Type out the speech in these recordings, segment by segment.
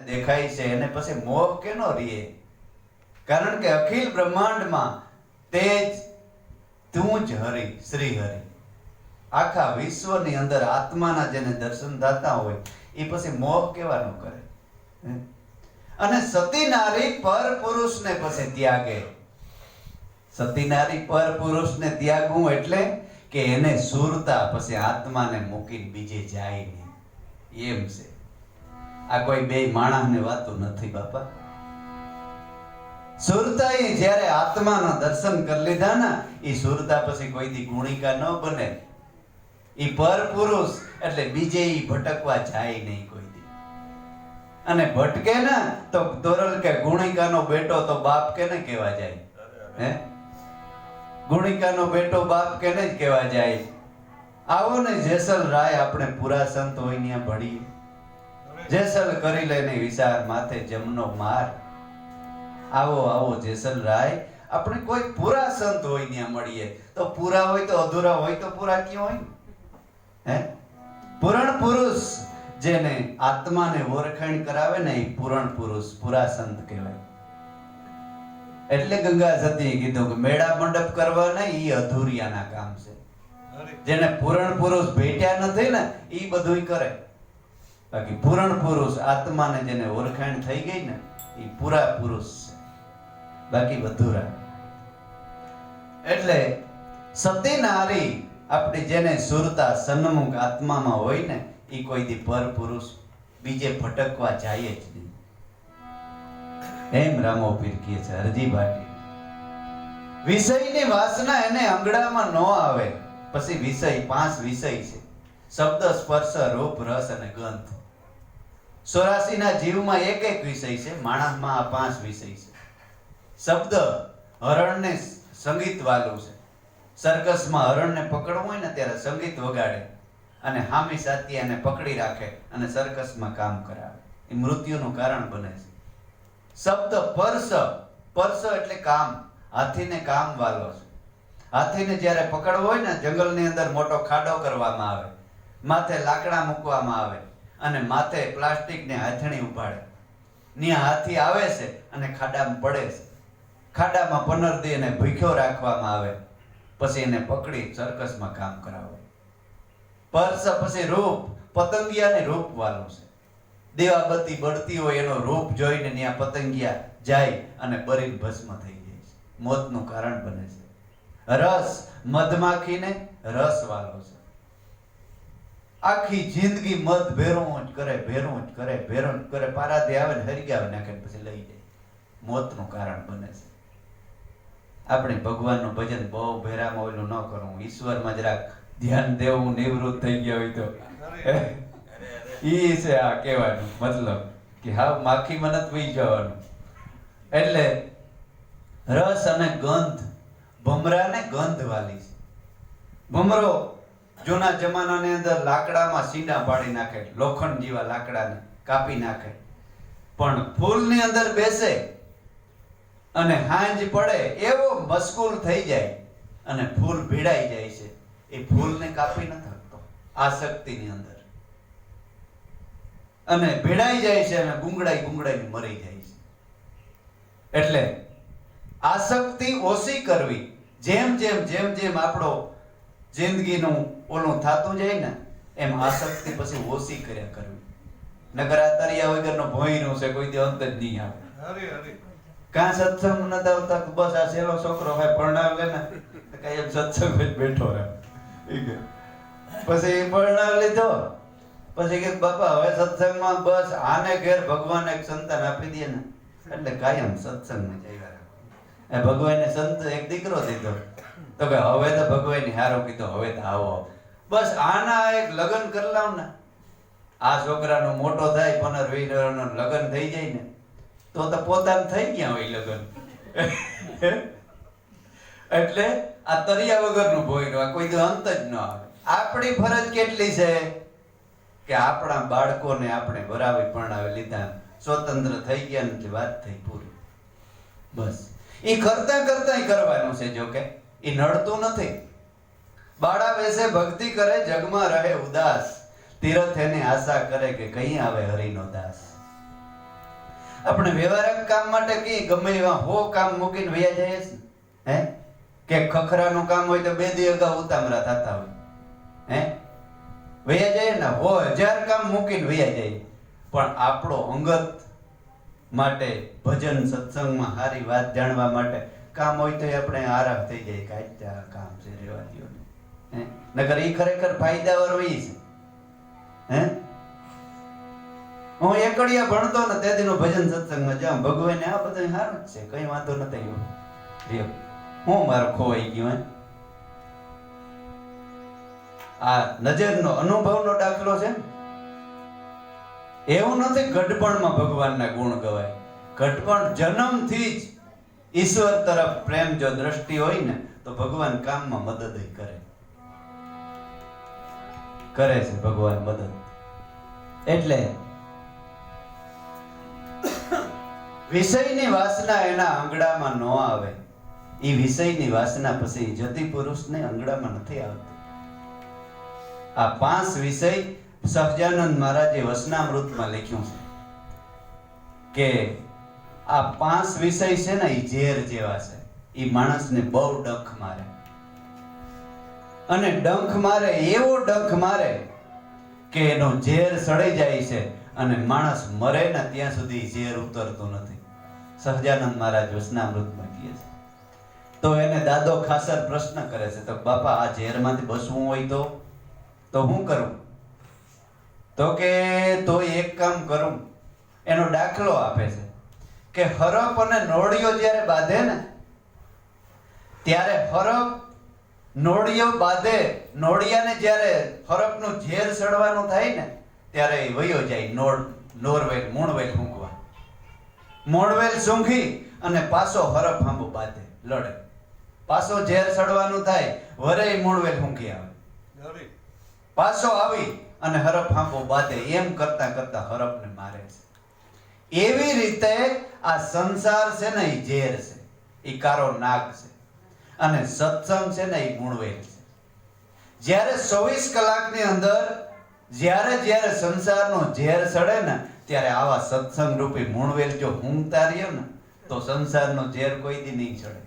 દેખાય છે એને પછી મોહ કેનો રીએ? કારણ કે અખિલ બ્રહ્માંડમાં તેજ તું જ હરિ, શ્રી હરિ. આખા વિશ્વની અંદર આત્માના જેને દર્શન થતા હોય એ પછી મોહ કેવાનો કરે? અને સતી નારી પર પુરુષને પછી ત્યાગે. સતી નારી પર પુરુષને ત્યાગવું એટલે કે એને સુરતા પછી આત્માને મૂકીને બીજે જાય નહીં, એમ છે. આ કોઈ બે માણસને વાતો નથી બાપા. સુરતાએ જ્યારે આત્માના દર્શન કરી લીધા ને, એ સુરતા પછી કોઈ દી ગુણિકા ન બને. એ પર પુરુષ એટલે બીજે ઈ ભટકવા જાય નહીં કોઈ દી. અને ભટકે ને તો તોરલ કે ગુણિકાનો બેટો તો બાપ કેને કહેવા જાય? હે, ગુણિકાનો બેટો બાપ કેને જ કહેવા જાય? આવો ને જેસલ રાય આપણે પૂરા સંત હોય ત્યાં ભણીએ. જેસલ કરી લેને વિચાર માથે જમનો માર. આવો આવો જેસલ રાય આપણે કોઈ પૂરા સંત હોય ત્યાં મળીએ. તો પૂરા હોય તો અધૂરા હોય તો પૂરા ક્યાં હોય? હે, પૂરણ પુરુષ જેને આત્માને ઓળખાણ કરાવે ને એ પૂરણ પુરુષ, પૂરા સંત કહેવાય. એટલે ગંગા સતીએ કીધું કે મેળા મંડપ કરવાના ઈ અધૂરિયાના કામ છે. જેને પૂરણ પુરુષ ભેટ્યા નથી ને ઈ બધું કરે. બાકી પૂરણ પુરુષ આત્માને જેને ઓળખાણ થઈ ગઈ ને ઈ પૂરા પુરુષ છે, બાકી અધૂરા. એટલે સતી નારી આપણી જેને સુરતા સન્મુખ આત્મામાં હોય ને ઈ કોઈ દી પર પુરુષ બીજે ભટકવા જાય જ નહીં. એમ રામોપીર કહે છે હરજી ભાટી. વિષયની વાસના એને અંગડામાં ન આવે. પછી વિષય 5 વિષય છે: શબ્દ, સ્પર્શ, રૂપ, રસ અને ગંધ. 84 ના જીવમાં એક એક વિષય છે, માણસમાં આ 5 વિષય છે. શબ્દ, હરણને સંગીત વાલું છે. સર્કસમાં હરણને પકડવું હોય ને ત્યારે સંગીત વગાડે અને હામી સાથી એને પકડી રાખે અને સર્કસમાં કામ કરાવે. એ મૃત્યુનું કારણ બને છે. શબ્દ, પર્શ, પર્શ એટલે કામ. હાથીને કામ વાલો છે. હાથીને જ્યારે પકડવો હોય ને જંગલની અંદર મોટો ખાડો કરવામાં આવે, માથે લાકડા મૂકવામાં આવે અને માથે પ્લાસ્ટિકને હાથણી ઉપાડે. ત્યાં હાથી આવે છે અને ખાડામાં પડે છે. ખાડામાં 15 દી એને ભૂખ્યો રાખવામાં આવે, પછી એને પકડી સર્કસમાં કામ કરાવે. પર્શ પછી રૂપ, પતંગિયાને રૂપ વાળું છે. દેવાબત્તી બળતી હોય એનો રૂપ જોઈને ત્યાં પતંગિયા જાય અને બળીને ભસ્મ થઈ જાય છે, મોતનું કારણ બને છે. રસ, મધમાખીને રસ વાળો છે. આખી જિંદગી મધ ભેરું જ કરે, ભેરું જ કરે, ભેરું જ કરે, પારાથી આવે ને હરગાવે નાખે પછી લઈ જાય, મોતનું કારણ બને છે. આપણે ભગવાનનું ભજન બહુ ભેરામાં ઓલું ન કરવું, ઈશ્વરમાં જરાક ધ્યાન દેવું. નિવૃત્ત થઈ ગયા હોય તો ઈ છે આ કહેવાનું મતલબ કે હા માખીમાં નથી વહી જવાનું. એટલે રસ અને ગંધ. ભમરાને ગંધ વાલી છે. ભમરો જૂના જમાનાની અંદર લાકડામાં સીંડા પાડી નાખે, લોખંડ જેવા લાકડાને કાપી નાખે, પણ ફૂલની અંદર બેસે અને હાંજ પડે એવો મશગુલ થઈ જાય અને ફૂલ ભીડાઈ જાય છે. એ ફૂલને કાપી ન શકતો આસક્તિની અંદર, અને ભીડાઈ જાય છે અને ગુંગળાઈ મરી જાય છે. એટલે આસક્તિ ઓછી કરવી. જેમ જેમ આપણો જિંદગીનું ઓલું થતું જાય ને એમ આસક્તિ પછી ઓછી કર્યા કરવી. નકર આ તરિયા વગરનો ભોંયરું છે, કોઈ દી અંત જ નહીં આવે. કાં સત્સંગ નથી આવતા, બસ આ સેલો છોકરો હોય પરણાવ લે ને કઈ એમ સત્સંગ જ બેઠો રહે. પછી પરણાવ લીધો પછી કે બાપા હવે સત્સંગમાં બસ આને ઘેર ભગવાન એક સંતાન આપી દે ને એટલે કાયમ સત્સંગમાં જઈ એ ભગવાને સંત એક દીકરો દીધો તો કે હવે તો ભગવાને હારો કીધો, હવે તો આવો બસ આના એક લગ્ન કરી લાવ ને. આ છોકરાનો મોટો થાય 15-20 વર્ષનો લગ્ન થઈ જાય ને તો પોતાનું થઈ ગયા હોય લગ્ન. એટલે આ તરિયા વગરનું ભોયરું, આ કોઈ અંત જ ન આવે. આપણી ફરજ કેટલી છે કે આપણા બાળકોને આપણે બરાબર પરણાવી લીધા, સ્વતંત્ર થઈ ગયા નથી, વાત થઈ પૂરી. બસ એ કરતા કરવાનું છે. જો કે એ નડતું નથી. બાળા વેસે ભક્તિ કરે, જગમાં રહે ઉદાસ, તીર્થ એની આશા કરે કે કઈ આવે હરિનો દાસ. આપણે વ્યવહારિક કામ માટે કે ગમે એવા હો કામ મૂકીને વયા જાય છે હે કે ખખરાનું કામ હોય તો 2 દી અગાઉ ઉતામરા થતા હોય હે વયા જાય ને હો 1000 કામ મૂકીને વયા જાય પણ આપણો અંગત માટે ભજન સત્સંગમાં સારી વાત જાણવા માટે કામ હોય તો આપણે આરામ થઈ જાય કાંઈ કામ છે રેવા દો હે નકર એ ખરેખર ફાયદાવાર હોય છે હે હું એકડિયા ભણતો ને તે દીનો ભજન સત્સંગમાં જાઉં ભગવાને આ બધું સારું જ છે કઈ વાંધો નથી રહ્યો હું મારો ખોવાઈ ગયો હે આ નજરનો અનુભવનો દાખલો છે એવું નથી ઘડપણમાં ભગવાનના ગુણ ગવાય ઘડપણ જન્મથી જ ઈશ્વર તરફ પ્રેમ જો દ્રષ્ટિ હોય ને તો ભગવાન કામમાં મદદ કરે છે ભગવાન મદદ એટલે વિષયની વાસના એના આંગળામાં ન આવે એ વિષયની વાસના પછી જતી પુરુષને આંગળામાં નથી આવતી આ 5 વિષય સહજાનંદ મહારાજે વસનામૃતમાં લખ્યું છે કે આ 5 વિષય છે ને એ ઝેર જેવા છે એ માણસને બહુ ડંખ મારે અને ડંખ મારે એવો ડંખ મારે કે એનો ઝેર સડી જાય છે અને માણસ મરે ને ત્યાં સુધી ઝેર ઉતરતું નથી સહજાનંદ મહારાજ વસનામૃતમાં કહે છે તો એને દાદો ખાસર પ્રશ્ન કરે છે તો બાપા આ ઝેરમાંથી બચવું હોય તો હું કરું તો કે તો એક કામ કરું એનો દાખલો આપે છે કે હરપ અને નોળિયો જ્યારે બાંધે ને ત્યારે હરપ નોળિયો બાંધે નોળિયાને જ્યારે હરપનું ઝેર સડવાનું થાય ને ત્યારે એ વયો જાય નોરવેલ મૂણવેલ સૂંઘવા મૂણવેલ સૂંઘી અને પાછો હરપ હાંભો બાંધે લડે પાછો ઝેર સડવાનું થાય વરે મૂણવેલ સૂંઘી આવે પાછો આવી અને હરપ હાંભો બાંધે એમ કરતા કરતા હરપને મારે છે એવી રીતે આ સંસાર છે ને એ ઝેર છે એ કારો નાગ છે અને સત્સંગ છે ને એ મૂણવેલ છે જ્યારે 24 કલાકની અંદર જ્યારે સંસારનો ઝેર સડે ને ત્યારે આવા સત્સંગ રૂપી મૂણવેલ જો ઊંઘતા રહ્યો ને તો સંસારનો ઝેર કોઈ દી નહીં સડે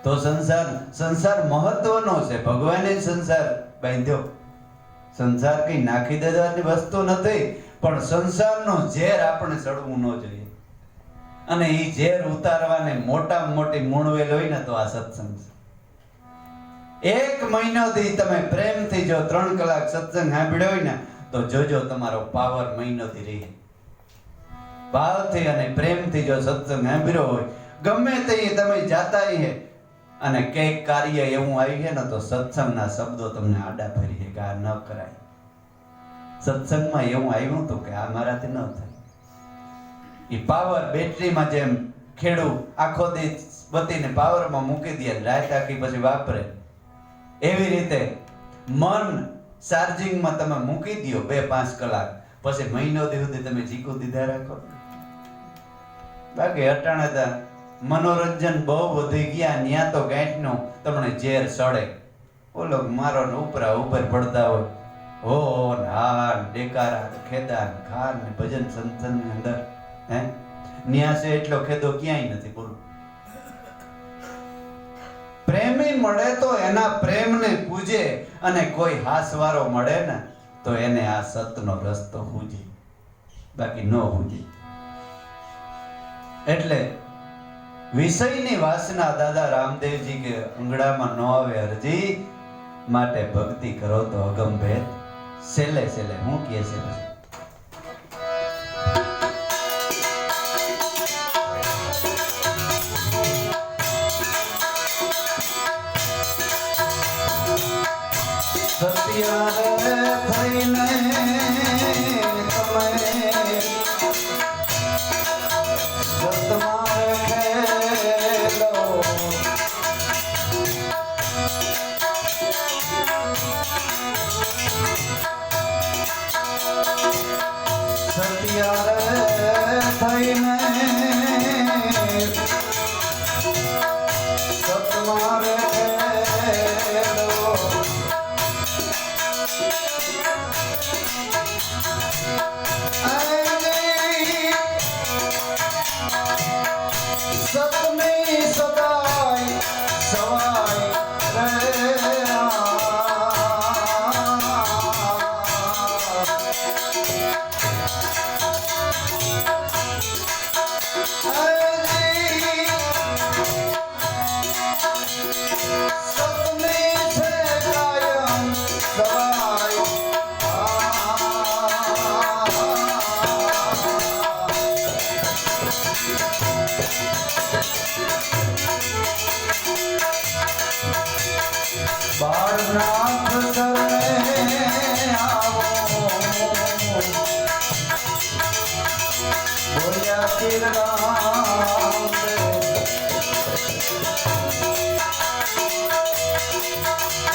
તો સંસાર મહત્વનો છે ભગવાને સંસાર બાંધ્યો સંસાર કઈ નાખી દેવાની વસ્તુ નથી પણ સંસારનો ઝેર આપણે સડવું ન જોઈએ અને એ ઝેર ઉતારવાને મોટામાં મોટી મૂણવેલ હોય ને તો આ સત્સંગ છે 1 મહિનોથી તમે પ્રેમથી જો 3 કલાક સત્સંગ સાંભળ્યો હોય ને તો જોજો તમારો પાવર મહિનોથી રહે ભાવથી અને પ્રેમથી જો સત્સંગ સાંભળ્યો હોય ગમે તે તમે જાતા હે અને કઈક કાર્ય એવું આવી છે ને તો સત્સંગના શબ્દો તમને આડા ફરી છે કે આ ન કરાય સત્સંગમાં એવું આવ્યું તો કે આ મારાથી ન થાય એ પાવર બેટરીમાં જેમ ખેડૂ આખો દી બત્તીને પાવરમાં મૂકી દે રાત આખી પછી વાપરે એવી રીતે મન ચાર્જિંગમાં તમે મૂકી દો 2-5 કલાક પછી મહિનો સુધી તમે ચીકુ દીધા રાખો બાકી અટાણે મનોરંજન બહુ વધી ગયા ન્યા તો ગાંઠનો તમને ઝેર સડે ઓલો મારો ઉપરા ઉપર પડતા હોય હો નાન ડેકારા ખેદા ખાર ને ભજન સંતની અંદર હે ન્યા છે એટલો ખેદો ક્યાંય નથી બોલો પ્રેમી મળે તો એના પ્રેમને પૂજે અને કોઈ હાસવારો મળે ને તો એને આ સતનો રસ્તો પૂજે બાકી ન પૂજે એટલે વિષયની વાસના દાદા રામદેવજી કે અંગડામાં ન આવે અરજી માટે ભક્તિ કરો તો અગમ ભેદ છેલ્લે હું કહે છે સત્યારે થઈને પીર રામ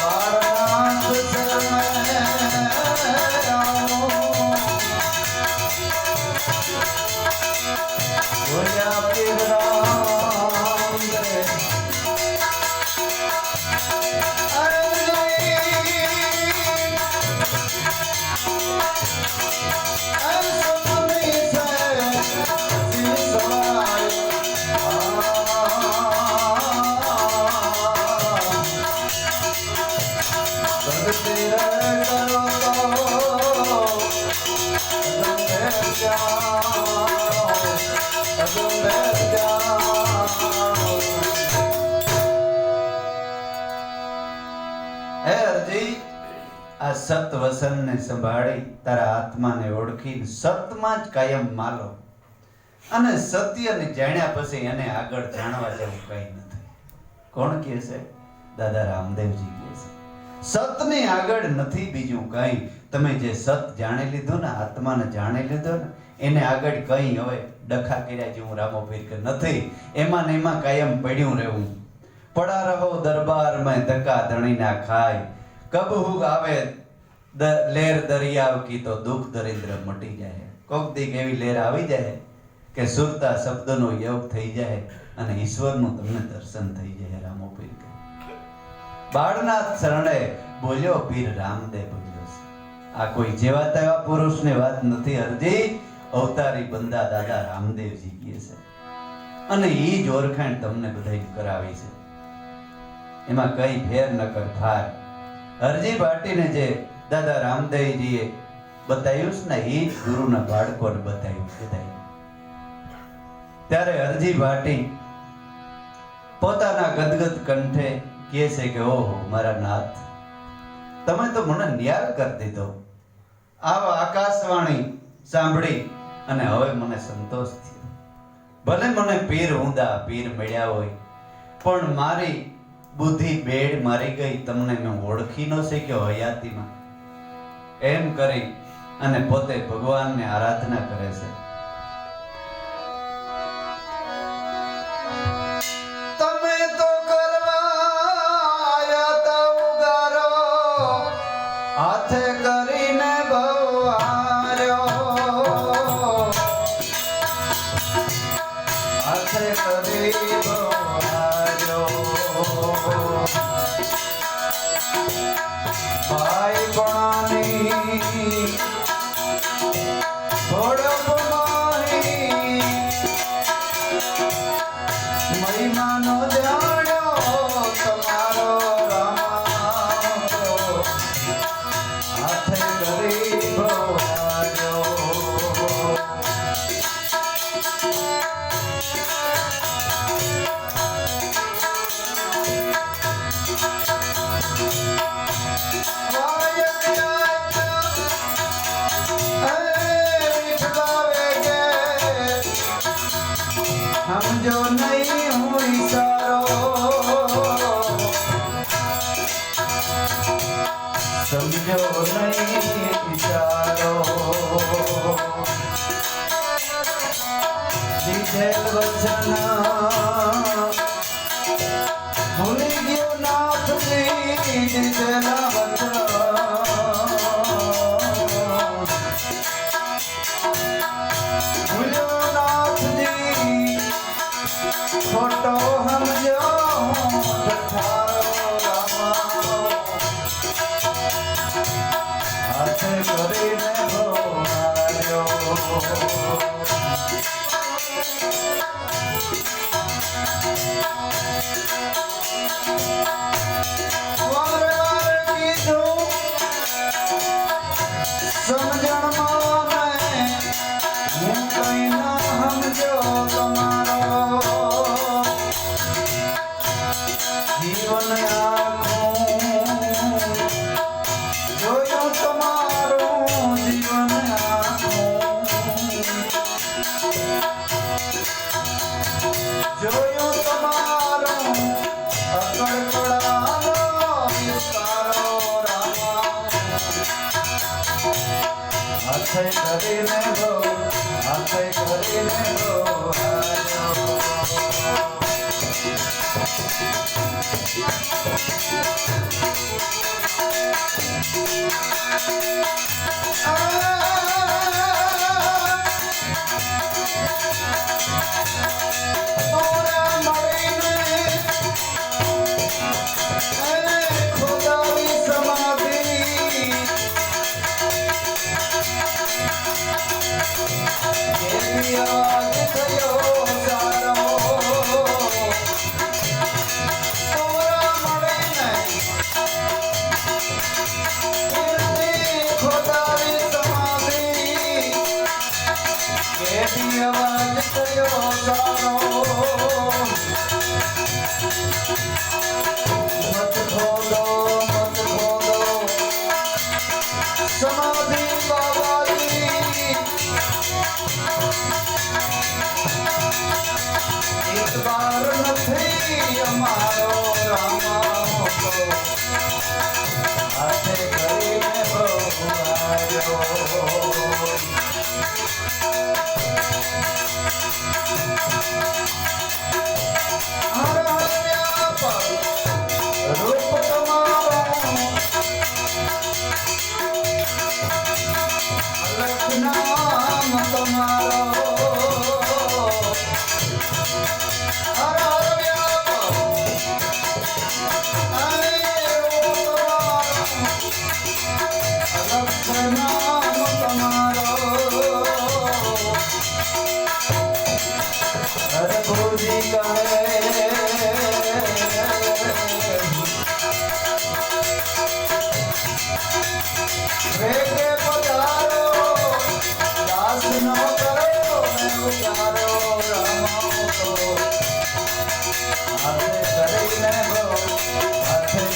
બાળનાથ શરણે આવો બોલ્યા પીર રામ આ સત વસનને સંભાળી તારા આત્માને ઓળખી સતમાં જ કાયમ માલો અને સત્યને જાણ્યા પછી એને આગળ જાણવા જેવું કંઈ નથી. કોણ કહે છે? દાદા રામદેવજી કહે છે સતને આગળ નથી બીજું કંઈ. તમે જે સત જાણી લીધું ને, આત્માને જાણી લીધો ને, એને આગળ કંઈ હવે ડખા કર્યા જેવું રામો પીર કે નથી. એમાં ને એમાં કાયમ પડ્યું રહેવું. પડા રહો દરબારમાં ધક્કા ધણીના ખાય, કબ હુક આવે લેર દરિયાવ કી તો દુઃખ દરિદ્ર મટી જાય. કોક દીક એવી લેર આવી જાય કે સુરતા શબ્દનો યોગ થઈ જાય અને ઈશ્વરનું તમને દર્શન થઈ જાય. રામો પીર કે બાળનાથ શરણે બોલ્યો પીર રામદેવ બોલ્યો છે. આ કોઈ જેવા તેવા પુરુષની વાત નથી અરજી, અવતારી બંદા દાદા રામદેવજી કહે છે અને ઈ જ ઓળખાણ તમને બધાય કરાવી છે. એમાં કઈ ફેર ન કર ફાર. અરજી ભાટીને જે દાદા રામદેવજીએ બતાવ્યું છે ને એ જ ગુરુના બાળકોને બતાવ્યું બધાય. ત્યારે અરજી ભાટી પોતાના ગદગદ કંઠે કહે છે કે ઓહો મારા નાથ, તમે તો મને ન્યાલ કરી દીધો. આવા આકાશવાણી સાંભળી અને હવે મને સંતોષ થયો. ભલે મને પીર ઊંધા પીર મળ્યા હોય પણ મારી બુદ્ધિ બેડ મારી ગઈ, તમને મેં ઓળખી ન શક્યો હયાતીમાં. એમ કરી અને પોતે ભગવાનને આરાધના કરે છે. તમે તો કરવા તા ઉગારો, હાથે કરીને ભવાર્યો, હાથે કરી ભવાર્યો. ભાઈ ભણાની થોડોક માહી મહિમાનો જાણ્યો તમારો રામ, હાથે કરી ભવાર્યો. સમજો નહીં હું ઈશારો, સમજો નહીં ઈશારો. દીધેલ વચન ભૂલી ગયો નાથજી, દીધેલા વચન ભૂલ્યો નાથજી, ખોટો સમજો તમારો રામ, હાથે કરીને ભવાર્યો. વારે વારે કીધું સમજણમાં હું કઈ ના સમજો તમારો, જીવન આખું જોયું તમારું, જીવન આખું જોયું તમારું, અકળકળાનો વિસ્તારો રામ, હાથે કરીને હાથે કરી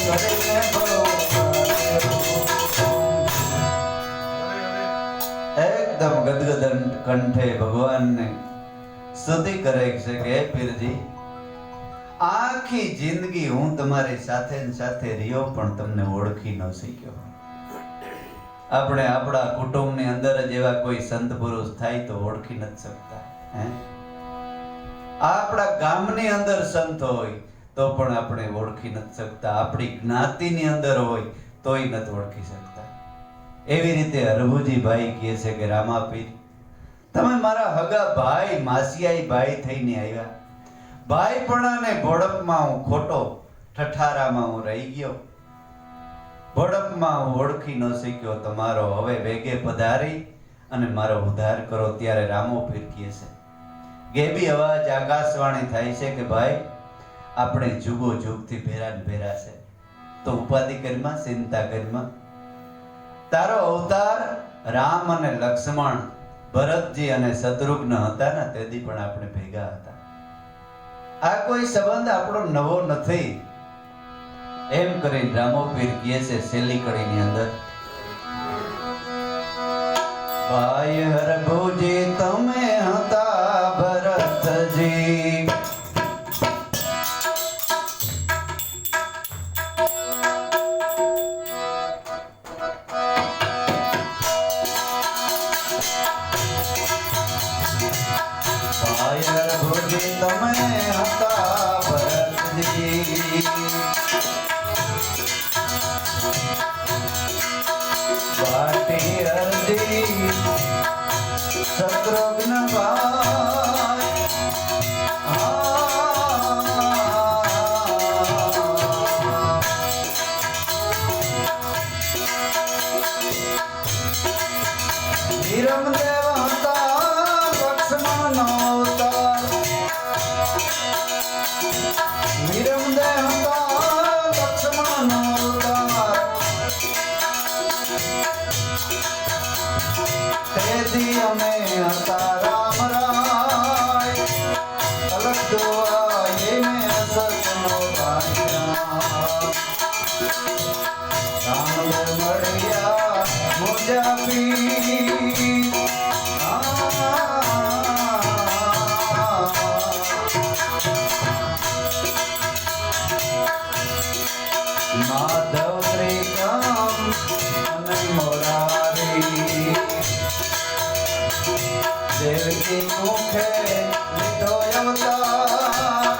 કરીને ભવાયો. એકદમ ગદગદ કંઠે ભગવાનને સ્તુતિ કરે છે કે હે પીરજી, આખી જિંદગી હું તમારી સાથે ને સાથે રહ્યો પણ તમને ઓળખી ન શક્યો. આપણે આપણા કુટુંબની અંદર જ એવા કોઈ સંત પુરુષ થાય તો ઓળખી નથી શકતા. આપણા ગામની અંદર સંત હોય તો પણ આપણે ઓળખી નથી શકતા. આપણી જ્ઞાતિની અંદર હોય તોય નથી ઓળખી શકતા. એવી રીતે હરભુજી ભાઈ કહે છે કે રામા પીર, તમે મારા હગા ભાઈ માસિયાઈ ભાઈ થઈને આવ્યા. ભાઈપણાને ભોળપમાં હું ખોટો, ઠઠારામાં હું રહી ગયો. ભોળપમાં હું ઓળખી ન શક્યો તમારો. હવે વેગે પધારી અને મારો ઉદ્ધાર કરો. ત્યારે રામો પીર કહે છે, ગેબી અવાજ આકાશવાણી થાય છે કે ભાઈ, આપણે જુગો જુગથી ભેરા ને ભેરા છે, તો ઉપાધિ કરીમાં, ચિંતા કરીમાં. તારો અવતાર રામ અને લક્ષ્મણ, ભરતજી અને શત્રુઘ્ન હતા ને તેથી પણ આપણે ભેગા હતા. આ કોઈ સંબંધ આપણો નવો નથી. એમ કરીને રામો પીર કહે છે છેલ્લી કડીની અંદર, ભાઈ હરભુજી તમે હતા ભરતજી, તમે હતા ભરતજી, વાટી અરજી શત્રુઘ્ન ભાઈ, ધીરમદેવ હતા લક્ષ્મણ અવતાર, ધીરમદેવ હતા લક્ષ્મણ અવતાર, તેથી અમે હતા રામ રાય, અલગ દુઆ એને સતનો ભાઈ, રામદેવ મળ્યા મોજા પી, માધવ ત્રિકમ અને મોરારી, દેવકી મુખે લીધો અવતાર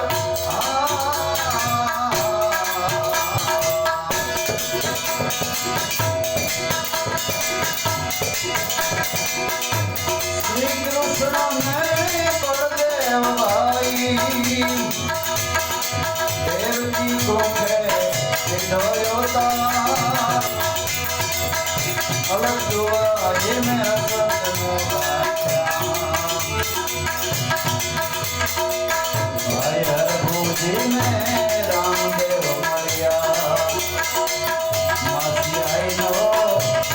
શ્રી કૃષ્ણ ને બળદેવ ભાઈ દેવકી મુખે લીધો અવતાર अलग दुआ ये मैं असत भाई हरभूजी में रामदेव मरिया मासी आई नो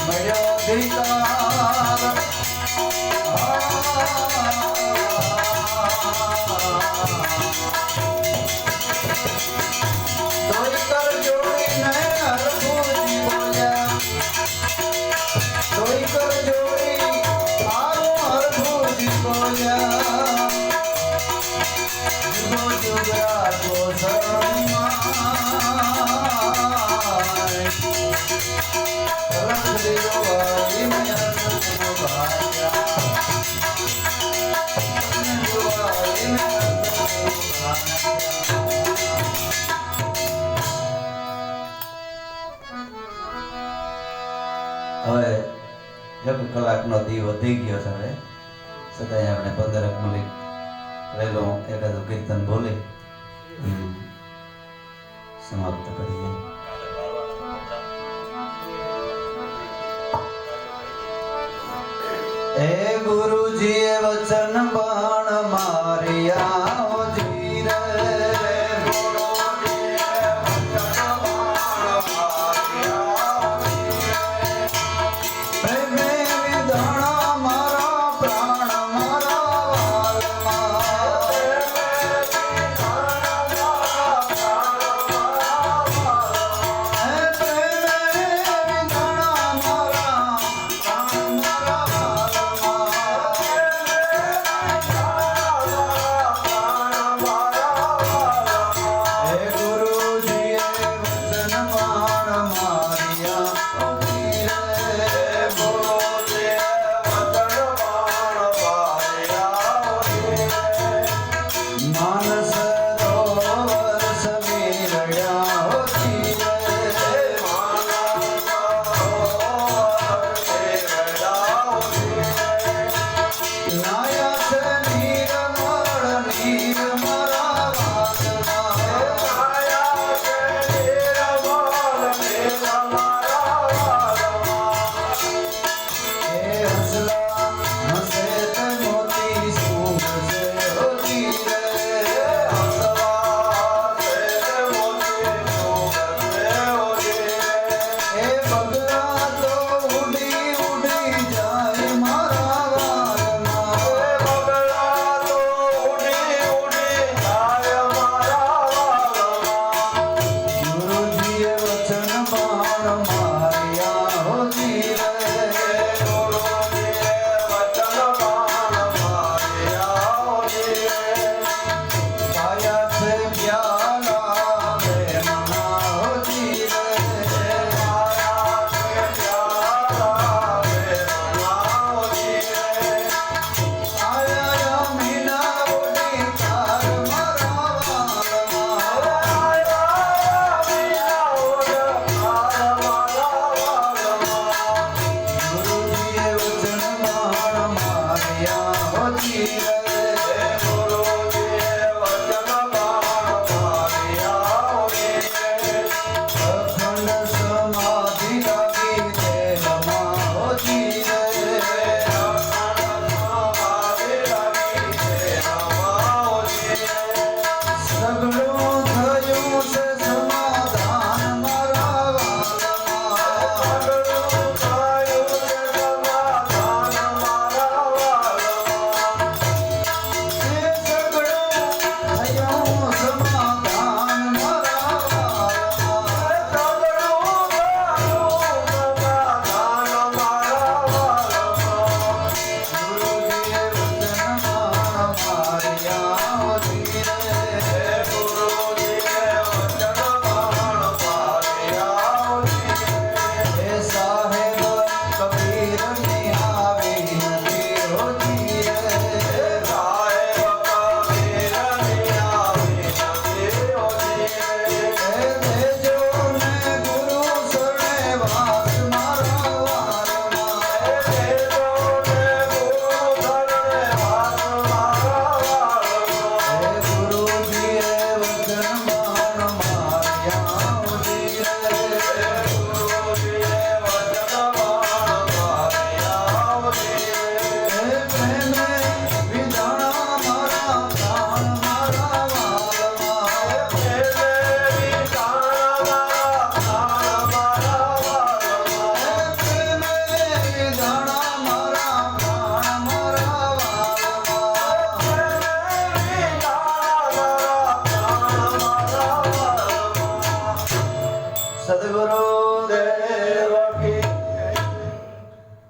मयो अधिकार दोई कर जोड़ी ने हरभूजी बोलिया कोई कर जोड़ी आरो हरभूजी बोलिया जुगो जुगरा को शरमाए रख दियो आई मैं हसत भाया दुआई में હવે એક કલાકનો દી વધી ગયો છે હવે છતાંય આપણે 15 મિનિટ વહેલો એકાદું કીર્તન બોલી સમાપ્ત કરીએ. એ ગુરુજીએ વચન બાણ માર્યા જીરે Yeah.